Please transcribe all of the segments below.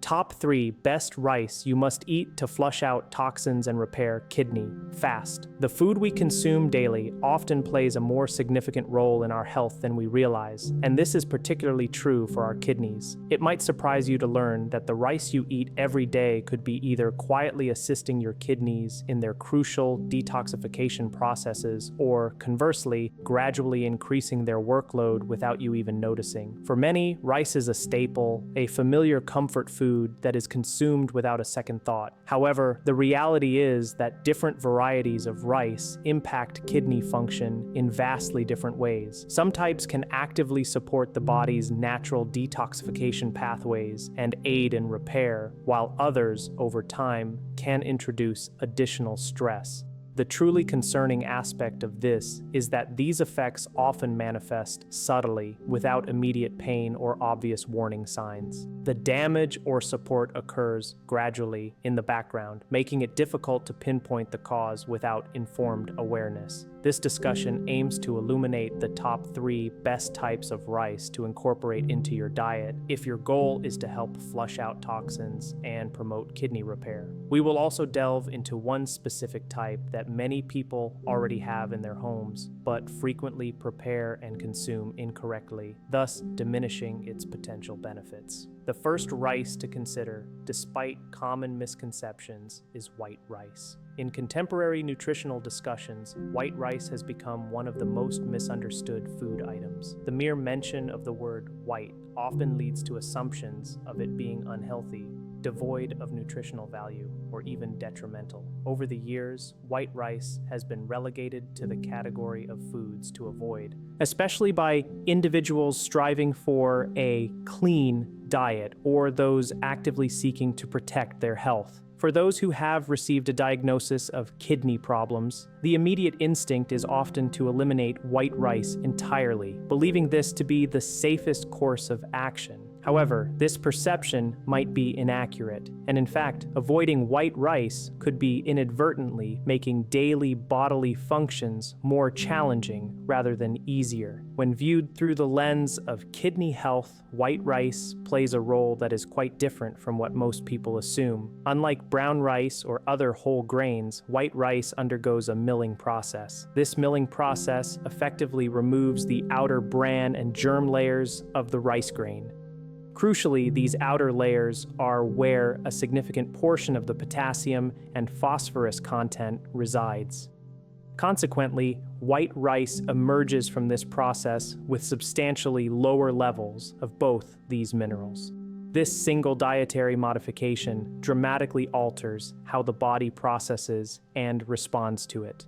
Top 3 best rice you must eat to flush out toxins and repair kidney fast. The food we consume daily often plays a more significant role in our health than we realize, and this is particularly true for our kidneys. It might surprise you to learn that the rice you eat every day could be either quietly assisting your kidneys in their crucial detoxification processes or, conversely, gradually increasing their workload without you even noticing. For many, rice is a staple, a familiar comfort food that is consumed without a second thought. However, the reality is that different varieties of rice impact kidney function in vastly different ways. Some types can actively support the body's natural detoxification pathways and aid in repair, while others, over time, can introduce additional stress. The truly concerning aspect of this is that these effects often manifest subtly, without immediate pain or obvious warning signs. The damage or support occurs gradually in the background, making it difficult to pinpoint the cause without informed awareness. This discussion aims to illuminate the top 3 best types of rice to incorporate into your diet if your goal is to help flush out toxins and promote kidney repair. We will also delve into one specific type that many people already have in their homes, but frequently prepare and consume incorrectly, thus diminishing its potential benefits. The first rice to consider, despite common misconceptions, is white rice. In contemporary nutritional discussions, white rice has become one of the most misunderstood food items. The mere mention of the word white often leads to assumptions of it being unhealthy, devoid of nutritional value, or even detrimental. Over the years, white rice has been relegated to the category of foods to avoid, especially by individuals striving for a clean diet or those actively seeking to protect their health. For those who have received a diagnosis of kidney problems, the immediate instinct is often to eliminate white rice entirely, believing this to be the safest course of action. However, this perception might be inaccurate, and in fact, avoiding white rice could be inadvertently making daily bodily functions more challenging rather than easier. When viewed through the lens of kidney health, white rice plays a role that is quite different from what most people assume. Unlike brown rice or other whole grains, white rice undergoes a milling process. This milling process effectively removes the outer bran and germ layers of the rice grain. Crucially, these outer layers are where a significant portion of the potassium and phosphorus content resides. Consequently, white rice emerges from this process with substantially lower levels of both these minerals. This single dietary modification dramatically alters how the body processes and responds to it.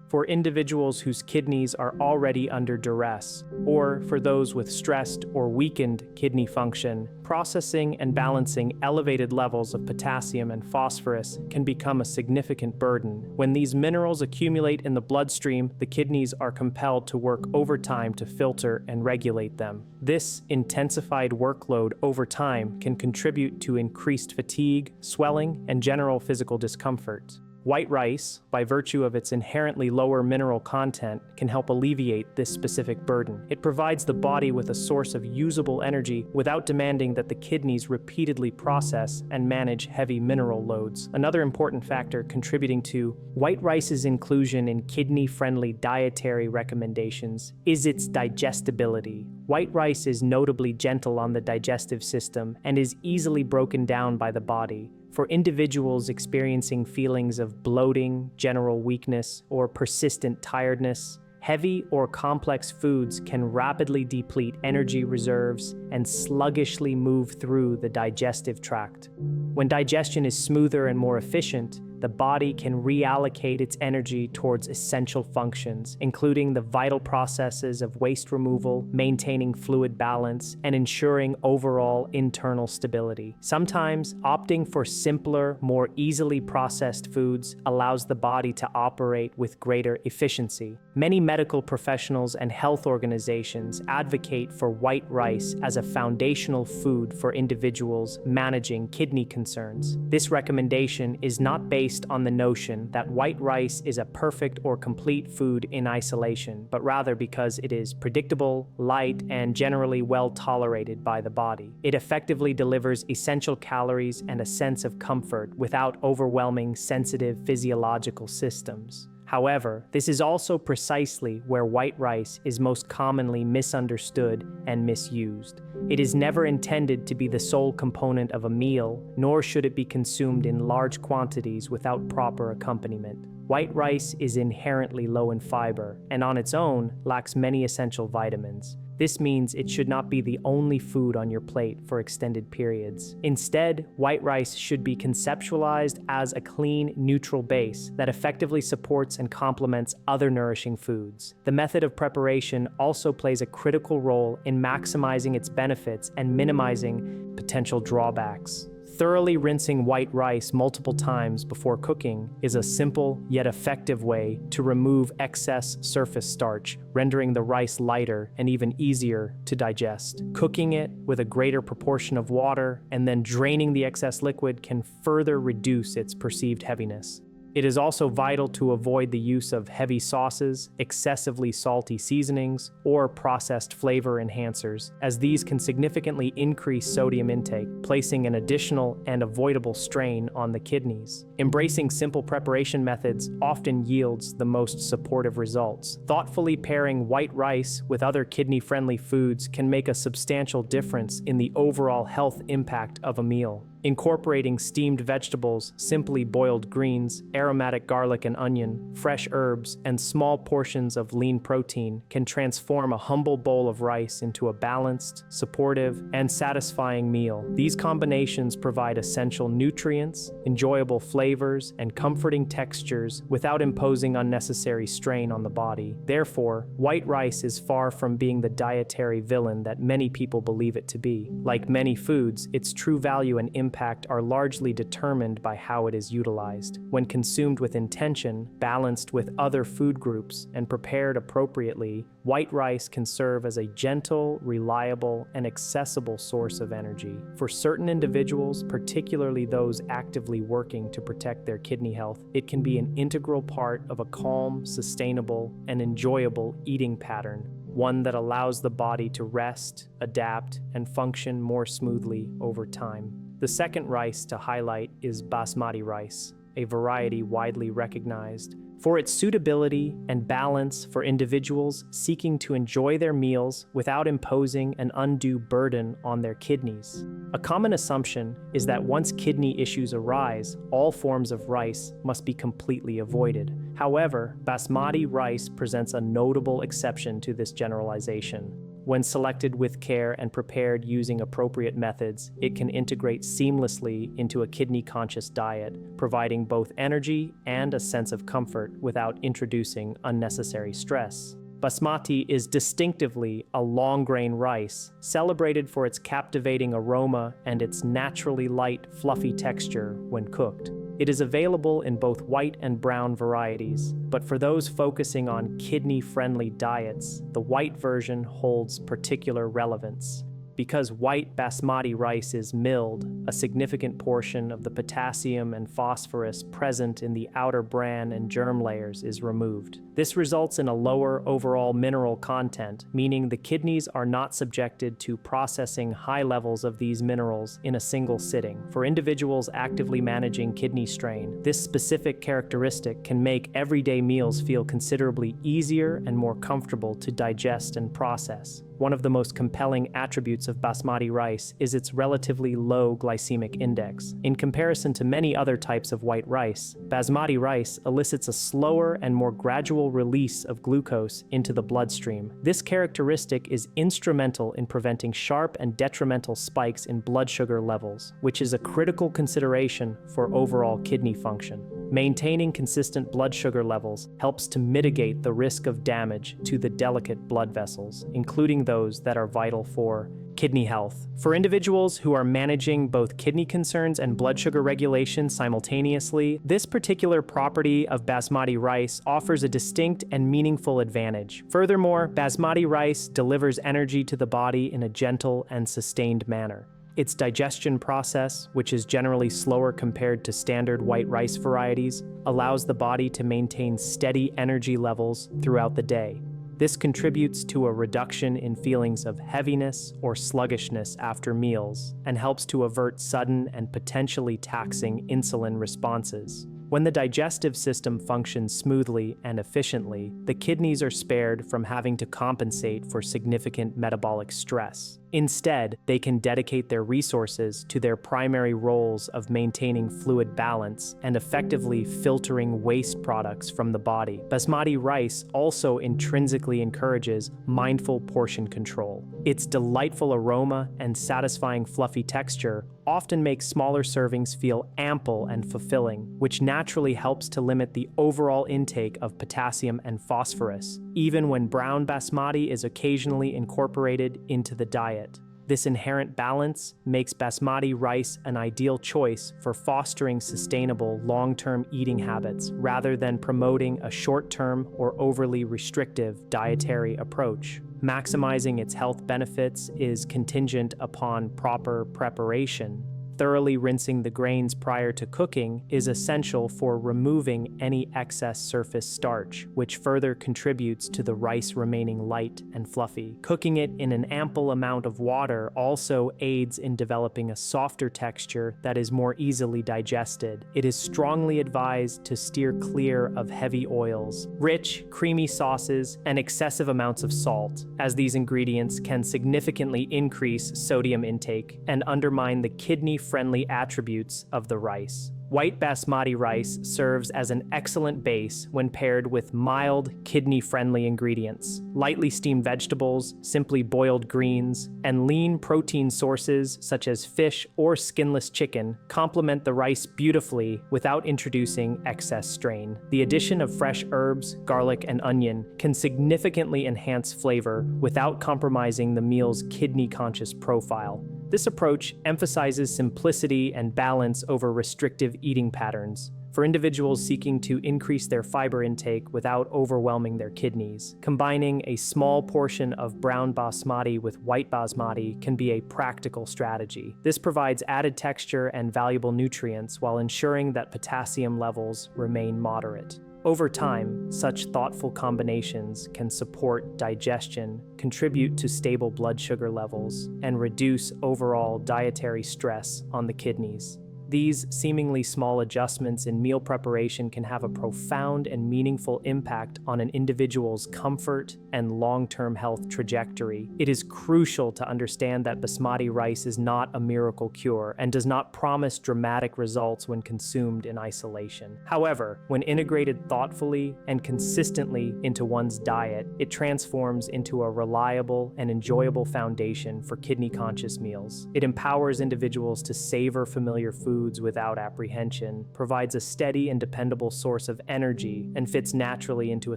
For individuals whose kidneys are already under duress, or for those with stressed or weakened kidney function, processing and balancing elevated levels of potassium and phosphorus can become a significant burden. When these minerals accumulate in the bloodstream, the kidneys are compelled to work overtime to filter and regulate them. This intensified workload over time can contribute to increased fatigue, swelling, and general physical discomfort. White rice, by virtue of its inherently lower mineral content, can help alleviate this specific burden. It provides the body with a source of usable energy without demanding that the kidneys repeatedly process and manage heavy mineral loads. Another important factor contributing to white rice's inclusion in kidney-friendly dietary recommendations is its digestibility. White rice is notably gentle on the digestive system and is easily broken down by the body. For individuals experiencing feelings of bloating, general weakness, or persistent tiredness, heavy or complex foods can rapidly deplete energy reserves and sluggishly move through the digestive tract. When digestion is smoother and more efficient, the body can reallocate its energy towards essential functions, including the vital processes of waste removal, maintaining fluid balance, and ensuring overall internal stability. Sometimes, opting for simpler, more easily processed foods allows the body to operate with greater efficiency. Many medical professionals and health organizations advocate for white rice as a foundational food for individuals managing kidney concerns. This recommendation is not based based on the notion that white rice is a perfect or complete food in isolation, but rather because it is predictable, light, and generally well tolerated by the body. It effectively delivers essential calories and a sense of comfort without overwhelming sensitive physiological systems. However, this is also precisely where white rice is most commonly misunderstood and misused. It is never intended to be the sole component of a meal, nor should it be consumed in large quantities without proper accompaniment. White rice is inherently low in fiber, and on its own lacks many essential vitamins. This means it should not be the only food on your plate for extended periods. Instead, white rice should be conceptualized as a clean, neutral base that effectively supports and complements other nourishing foods. The method of preparation also plays a critical role in maximizing its benefits and minimizing potential drawbacks. Thoroughly rinsing white rice multiple times before cooking is a simple yet effective way to remove excess surface starch, rendering the rice lighter and even easier to digest. Cooking it with a greater proportion of water and then draining the excess liquid can further reduce its perceived heaviness. It is also vital to avoid the use of heavy sauces, excessively salty seasonings, or processed flavor enhancers, as these can significantly increase sodium intake, placing an additional and avoidable strain on the kidneys. Embracing simple preparation methods often yields the most supportive results. Thoughtfully pairing white rice with other kidney-friendly foods can make a substantial difference in the overall health impact of a meal. Incorporating steamed vegetables, simply boiled greens, aromatic garlic and onion, fresh herbs, and small portions of lean protein can transform a humble bowl of rice into a balanced, supportive, and satisfying meal. These combinations provide essential nutrients, enjoyable flavors, and comforting textures without imposing unnecessary strain on the body. Therefore, white rice is far from being the dietary villain that many people believe it to be. Like many foods, its true value and impact are largely determined by how it is utilized. When consumed with intention, balanced with other food groups, and prepared appropriately, white rice can serve as a gentle, reliable, and accessible source of energy. For certain individuals, particularly those actively working to protect their kidney health, it can be an integral part of a calm, sustainable, and enjoyable eating pattern, one that allows the body to rest, adapt, and function more smoothly over time. The second rice to highlight is Basmati rice, a variety widely recognized for its suitability and balance for individuals seeking to enjoy their meals without imposing an undue burden on their kidneys. A common assumption is that once kidney issues arise, all forms of rice must be completely avoided. However, Basmati rice presents a notable exception to this generalization. When selected with care and prepared using appropriate methods, it can integrate seamlessly into a kidney-conscious diet, providing both energy and a sense of comfort without introducing unnecessary stress. Basmati is distinctively a long-grain rice, celebrated for its captivating aroma and its naturally light, fluffy texture when cooked. It is available in both white and brown varieties, but for those focusing on kidney-friendly diets, the white version holds particular relevance. Because white basmati rice is milled, a significant portion of the potassium and phosphorus present in the outer bran and germ layers is removed. This results in a lower overall mineral content, meaning the kidneys are not subjected to processing high levels of these minerals in a single sitting. For individuals actively managing kidney strain, this specific characteristic can make everyday meals feel considerably easier and more comfortable to digest and process. One of the most compelling attributes of basmati rice is its relatively low glycemic index. In comparison to many other types of white rice, basmati rice elicits a slower and more gradual release of glucose into the bloodstream. This characteristic is instrumental in preventing sharp and detrimental spikes in blood sugar levels, which is a critical consideration for overall kidney function. Maintaining consistent blood sugar levels helps to mitigate the risk of damage to the delicate blood vessels, including those that are vital for kidney health. For individuals who are managing both kidney concerns and blood sugar regulation simultaneously, this particular property of basmati rice offers a distinct and meaningful advantage. Furthermore, basmati rice delivers energy to the body in a gentle and sustained manner. Its digestion process, which is generally slower compared to standard white rice varieties, allows the body to maintain steady energy levels throughout the day. This contributes to a reduction in feelings of heaviness or sluggishness after meals and helps to avert sudden and potentially taxing insulin responses. When the digestive system functions smoothly and efficiently, the kidneys are spared from having to compensate for significant metabolic stress. Instead, they can dedicate their resources to their primary roles of maintaining fluid balance and effectively filtering waste products from the body. Basmati rice also intrinsically encourages mindful portion control. Its delightful aroma and satisfying fluffy texture often makes smaller servings feel ample and fulfilling, which naturally helps to limit the overall intake of potassium and phosphorus, even when brown basmati is occasionally incorporated into the diet. This inherent balance makes basmati rice an ideal choice for fostering sustainable long-term eating habits rather than promoting a short-term or overly restrictive dietary approach. Maximizing its health benefits is contingent upon proper preparation. Thoroughly rinsing the grains prior to cooking is essential for removing any excess surface starch, which further contributes to the rice remaining light and fluffy. Cooking it in an ample amount of water also aids in developing a softer texture that is more easily digested. It is strongly advised to steer clear of heavy oils, rich, creamy sauces, and excessive amounts of salt, as these ingredients can significantly increase sodium intake and undermine the kidney-friendly attributes of the rice. White basmati rice serves as an excellent base when paired with mild, kidney-friendly ingredients. Lightly steamed vegetables, simply boiled greens, and lean protein sources such as fish or skinless chicken complement the rice beautifully without introducing excess strain. The addition of fresh herbs, garlic, and onion can significantly enhance flavor without compromising the meal's kidney-conscious profile. This approach emphasizes simplicity and balance over restrictive eating patterns for individuals seeking to increase their fiber intake without overwhelming their kidneys. Combining a small portion of brown basmati with white basmati can be a practical strategy. This provides added texture and valuable nutrients while ensuring that potassium levels remain moderate. Over time, such thoughtful combinations can support digestion, contribute to stable blood sugar levels, and reduce overall dietary stress on the kidneys. These seemingly small adjustments in meal preparation can have a profound and meaningful impact on an individual's comfort and long-term health trajectory. It is crucial to understand that basmati rice is not a miracle cure and does not promise dramatic results when consumed in isolation. However, when integrated thoughtfully and consistently into one's diet, it transforms into a reliable and enjoyable foundation for kidney-conscious meals. It empowers individuals to savor familiar foods without apprehension, provides a steady and dependable source of energy, and fits naturally into a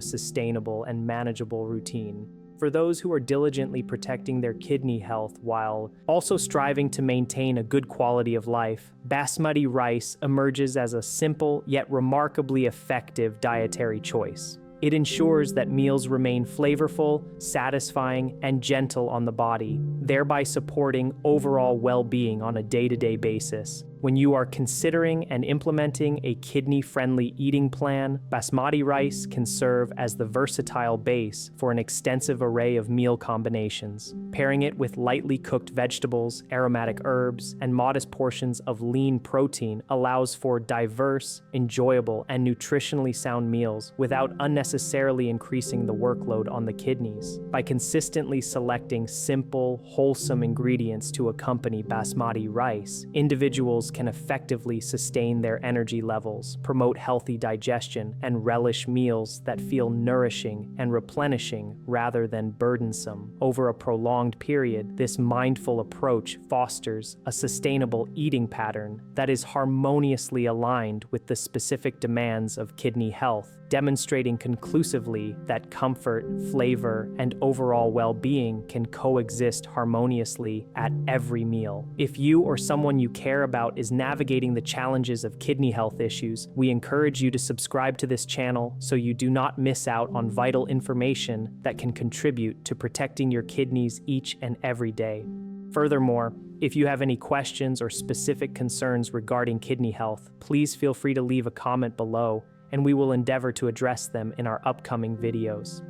sustainable and manageable routine. For those who are diligently protecting their kidney health while also striving to maintain a good quality of life, basmati rice emerges as a simple yet remarkably effective dietary choice. It ensures that meals remain flavorful, satisfying, and gentle on the body, thereby supporting overall well-being on a day-to-day basis. When you are considering and implementing a kidney-friendly eating plan, basmati rice can serve as the versatile base for an extensive array of meal combinations. Pairing it with lightly cooked vegetables, aromatic herbs, and modest portions of lean protein allows for diverse, enjoyable, and nutritionally sound meals without unnecessarily increasing the workload on the kidneys. By consistently selecting simple, wholesome ingredients to accompany basmati rice, individuals can effectively sustain their energy levels, promote healthy digestion, and relish meals that feel nourishing and replenishing rather than burdensome. Over a prolonged period, this mindful approach fosters a sustainable eating pattern that is harmoniously aligned with the specific demands of kidney health, demonstrating conclusively that comfort, flavor, and overall well-being can coexist harmoniously at every meal. If you or someone you care about is navigating the challenges of kidney health issues, we encourage you to subscribe to this channel so you do not miss out on vital information that can contribute to protecting your kidneys each and every day. Furthermore, if you have any questions or specific concerns regarding kidney health, please feel free to leave a comment below, and we will endeavor to address them in our upcoming videos.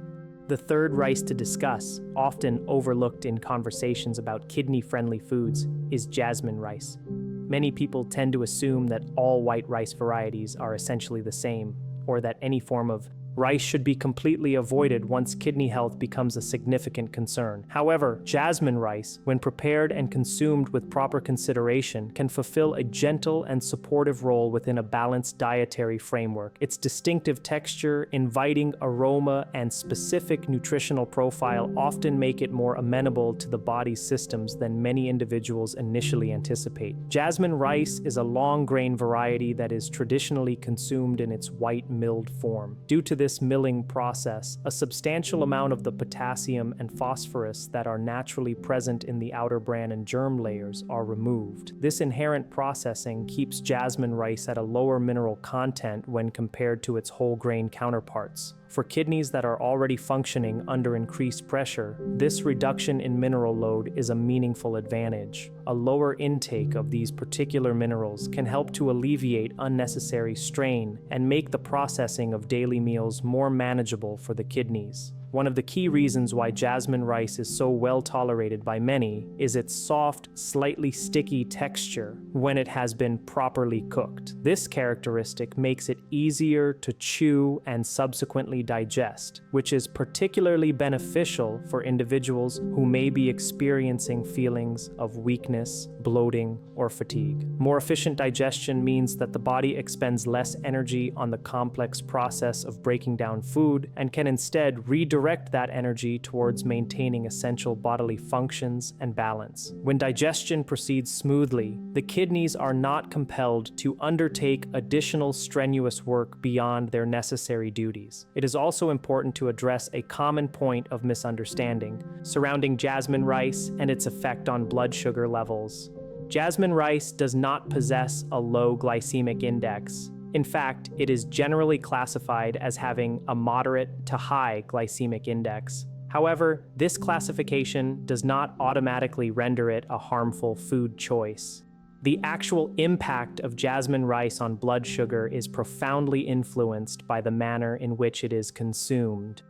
The third rice to discuss, often overlooked in conversations about kidney-friendly foods, is jasmine rice. Many people tend to assume that all white rice varieties are essentially the same, or that any form of rice should be completely avoided once kidney health becomes a significant concern. However, jasmine rice, when prepared and consumed with proper consideration, can fulfill a gentle and supportive role within a balanced dietary framework. Its distinctive texture, inviting aroma, and specific nutritional profile often make it more amenable to the body's systems than many individuals initially anticipate. Jasmine rice is a long grain variety that is traditionally consumed in its white milled form. Due to this milling process, a substantial amount of the potassium and phosphorus that are naturally present in the outer bran and germ layers are removed. This inherent processing keeps jasmine rice at a lower mineral content when compared to its whole grain counterparts. For kidneys that are already functioning under increased pressure, this reduction in mineral load is a meaningful advantage. A lower intake of these particular minerals can help to alleviate unnecessary strain and make the processing of daily meals more manageable for the kidneys. One of the key reasons why jasmine rice is so well tolerated by many is its soft, slightly sticky texture when it has been properly cooked. This characteristic makes it easier to chew and subsequently digest, which is particularly beneficial for individuals who may be experiencing feelings of weakness, bloating, or fatigue. More efficient digestion means that the body expends less energy on the complex process of breaking down food and can instead redirect that energy towards maintaining essential bodily functions and balance. When digestion proceeds smoothly, the kidneys are not compelled to undertake additional strenuous work beyond their necessary duties. It is also important to address a common point of misunderstanding surrounding jasmine rice and its effect on blood sugar levels. Jasmine rice does not possess a low glycemic index. In fact, it is generally classified as having a moderate to high glycemic index. However, this classification does not automatically render it a harmful food choice. The actual impact of jasmine rice on blood sugar is profoundly influenced by the manner in which it is consumed.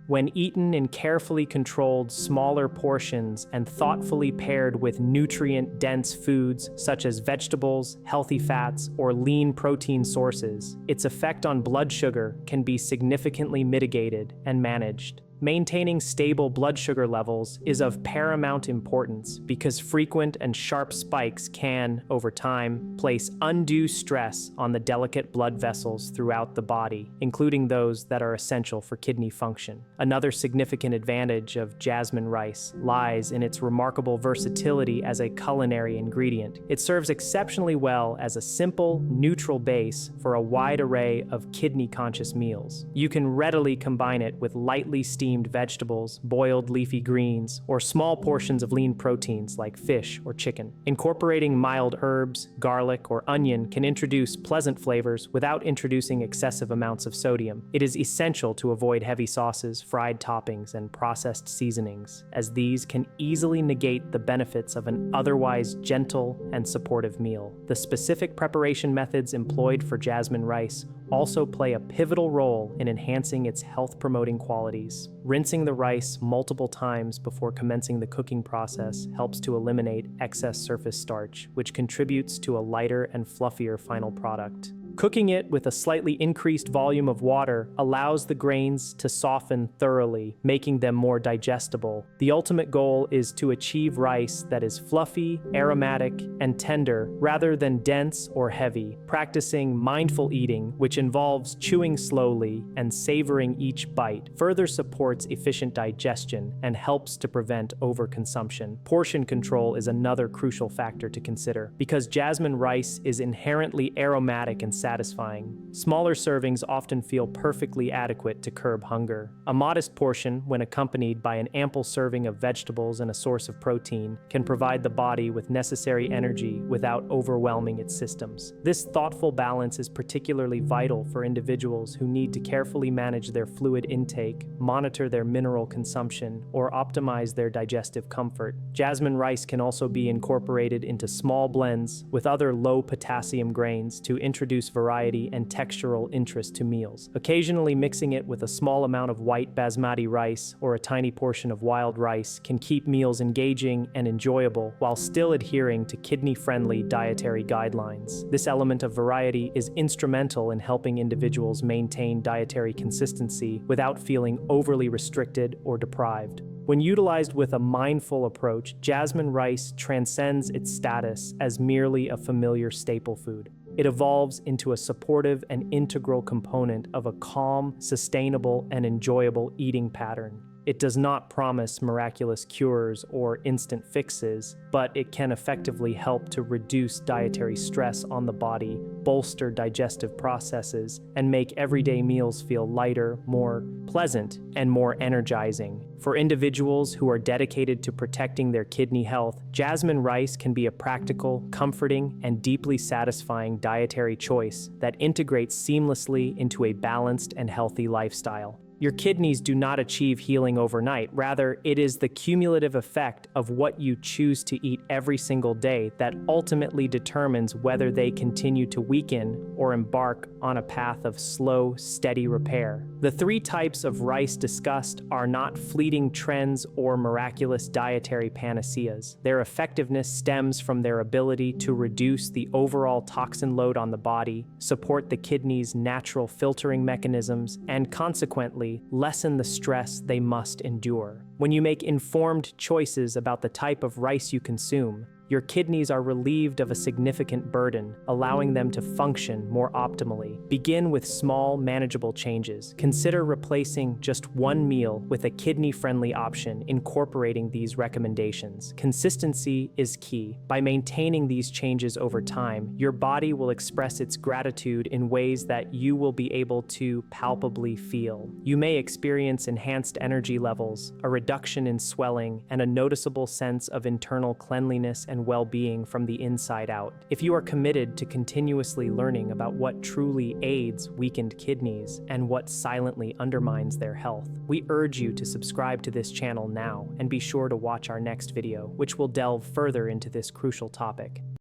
When eaten in carefully controlled smaller portions and thoughtfully paired with nutrient-dense foods such as vegetables, healthy fats, or lean protein sources, its effect on blood sugar can be significantly mitigated and managed. Maintaining stable blood sugar levels is of paramount importance because frequent and sharp spikes can, over time, place undue stress on the delicate blood vessels throughout the body, including those that are essential for kidney function. Another significant advantage of jasmine rice lies in its remarkable versatility as a culinary ingredient. It serves exceptionally well as a simple, neutral base for a wide array of kidney-conscious meals. You can readily combine it with lightly steamed vegetables, boiled leafy greens, or small portions of lean proteins like fish or chicken. Incorporating mild herbs, garlic, or onion can introduce pleasant flavors without introducing excessive amounts of sodium. It is essential to avoid heavy sauces, fried toppings, and processed seasonings, as these can easily negate the benefits of an otherwise gentle and supportive meal. The specific preparation methods employed for jasmine rice also play a pivotal role in enhancing its health-promoting qualities. Rinsing the rice multiple times before commencing the cooking process helps to eliminate excess surface starch, which contributes to a lighter and fluffier final product. Cooking it with a slightly increased volume of water allows the grains to soften thoroughly, making them more digestible. The ultimate goal is to achieve rice that is fluffy, aromatic, and tender rather than dense or heavy. Practicing mindful eating, which involves chewing slowly and savoring each bite, further supports efficient digestion and helps to prevent overconsumption. Portion control is another crucial factor to consider. Because jasmine rice is inherently aromatic and satisfying. Smaller servings often feel perfectly adequate to curb hunger. A modest portion, when accompanied by an ample serving of vegetables and a source of protein, can provide the body with necessary energy without overwhelming its systems. This thoughtful balance is particularly vital for individuals who need to carefully manage their fluid intake, monitor their mineral consumption, or optimize their digestive comfort. Jasmine rice can also be incorporated into small blends with other low-potassium grains to introduce variety and textural interest to meals. Occasionally mixing it with a small amount of white basmati rice or a tiny portion of wild rice can keep meals engaging and enjoyable while still adhering to kidney-friendly dietary guidelines. This element of variety is instrumental in helping individuals maintain dietary consistency without feeling overly restricted or deprived. When utilized with a mindful approach, jasmine rice transcends its status as merely a familiar staple food. It evolves into a supportive and integral component of a calm, sustainable, and enjoyable eating pattern. It does not promise miraculous cures or instant fixes, but it can effectively help to reduce dietary stress on the body, bolster digestive processes, and make everyday meals feel lighter, more pleasant, and more energizing. For individuals who are dedicated to protecting their kidney health, jasmine rice can be a practical, comforting, and deeply satisfying dietary choice that integrates seamlessly into a balanced and healthy lifestyle. Your kidneys do not achieve healing overnight. Rather, it is the cumulative effect of what you choose to eat every single day that ultimately determines whether they continue to weaken or embark on a path of slow, steady repair. The three types of rice discussed are not fleeting trends or miraculous dietary panaceas. Their effectiveness stems from their ability to reduce the overall toxin load on the body, support the kidney's natural filtering mechanisms, and consequently lessen the stress they must endure. When you make informed choices about the type of rice you consume, your kidneys are relieved of a significant burden, allowing them to function more optimally. Begin with small, manageable changes. Consider replacing just one meal with a kidney-friendly option, incorporating these recommendations. Consistency is key. By maintaining these changes over time, your body will express its gratitude in ways that you will be able to palpably feel. You may experience enhanced energy levels, a reduction in swelling, and a noticeable sense of internal cleanliness and well-being from the inside out. If you are committed to continuously learning about what truly aids weakened kidneys and what silently undermines their health, we urge you to subscribe to this channel now and be sure to watch our next video, which will delve further into this crucial topic.